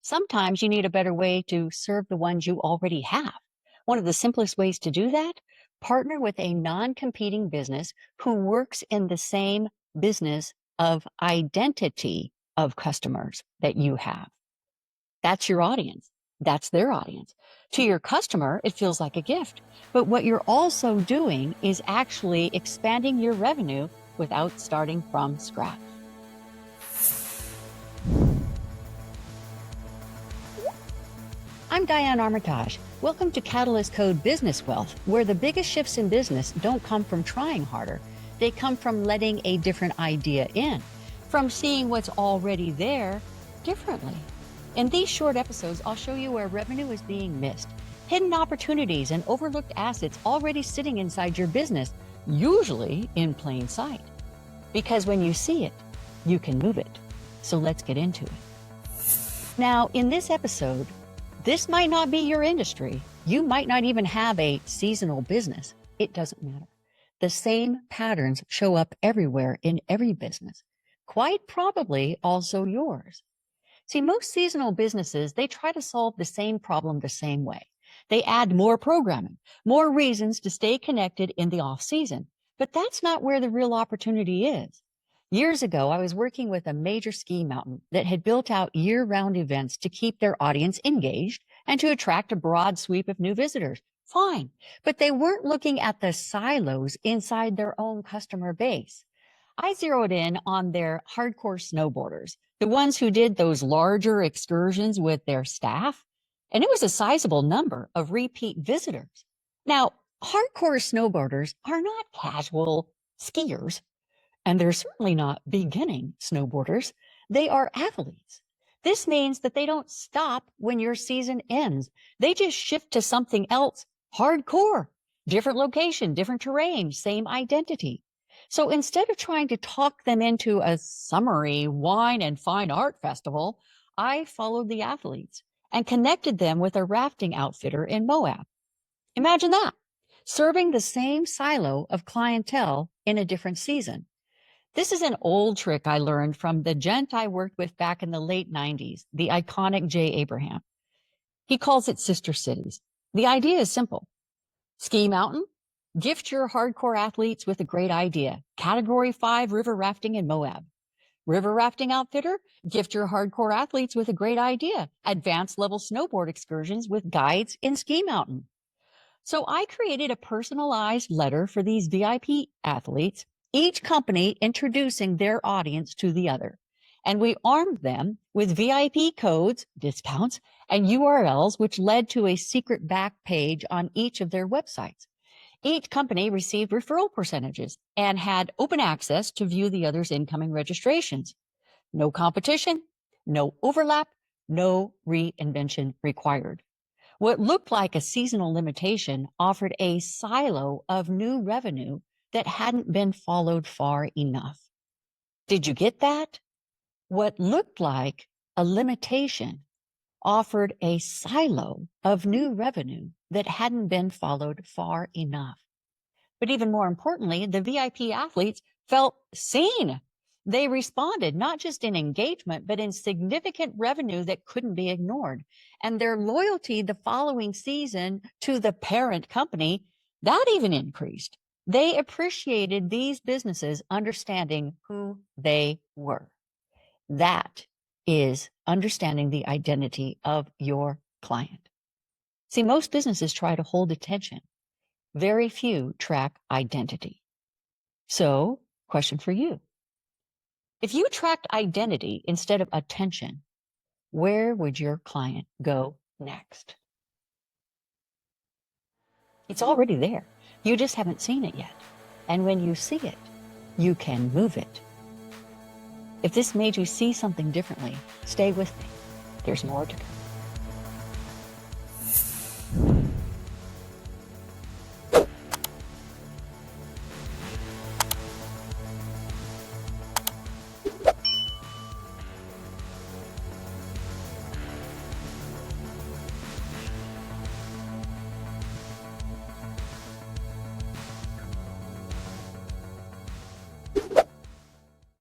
Sometimes you need a better way to serve the ones you already have. One of the simplest ways to do that, partner with a non-competing business who works in the same business of identity of customers that you have. That's your audience. That's their audience. To your customer, it feels like a gift. But what you're also doing is actually expanding your revenue without starting from scratch. I'm Diane Armitage. Welcome to Catalyst Code Business Wealth, where the biggest shifts in business don't come from trying harder. They come from letting a different idea in, from seeing what's already there differently. In these short episodes, I'll show you where revenue is being missed, hidden opportunities and overlooked assets already sitting inside your business, usually in plain sight. Because when you see it, you can move it. So let's get into it. Now, in this episode, this might not be your industry. You might not even have a seasonal business. It doesn't matter. The same patterns show up everywhere in every business, quite probably also yours. See, most seasonal businesses, they try to solve the same problem the same way. They add more programming, more reasons to stay connected in the off season. But that's not where the real opportunity is. Years ago, I was working with a major ski mountain that had built out year-round events to keep their audience engaged and to attract a broad sweep of new visitors. Fine, but they weren't looking at the silos inside their own customer base. I zeroed in on their hardcore snowboarders, the ones who did those larger excursions with their staff, and it was a sizable number of repeat visitors. Now, hardcore snowboarders are not casual skiers. And they're certainly not beginning snowboarders. They are athletes. This means that they don't stop when your season ends. They just shift to something else, hardcore, different location, different terrain, same identity. So instead of trying to talk them into a summery wine and fine art festival, I followed the athletes and connected them with a rafting outfitter in Moab. Imagine that, serving the same silo of clientele in a different season. This is an old trick I learned from the gent I worked with back in the late 90s, the iconic Jay Abraham. He calls it sister cities. The idea is simple. Ski mountain, gift your hardcore athletes with a great idea. Category 5 river rafting in Moab. River rafting outfitter, gift your hardcore athletes with a great idea. Advanced level snowboard excursions with guides in ski mountain. So I created a personalized letter for these VIP athletes, each company introducing their audience to the other. And we armed them with VIP codes, discounts, and URLs, which led to a secret back page on each of their websites. Each company received referral percentages and had open access to view the other's incoming registrations. No competition, no overlap, no reinvention required. What looked like a seasonal limitation offered a silo of new revenue that hadn't been followed far enough. Did you get that? What looked like a limitation offered a silo of new revenue that hadn't been followed far enough. But even more importantly, the VIP athletes felt seen. They responded not just in engagement, but in significant revenue that couldn't be ignored. And their loyalty the following season to the parent company, that even increased. They appreciated these businesses understanding who they were. That is understanding the identity of your client. See, most businesses try to hold attention. Very few track identity. So, question for you. If you tracked identity instead of attention, where would your client go next? It's already there. You just haven't seen it yet. And when you see it, you can move it. If this made you see something differently, stay with me. There's more to come.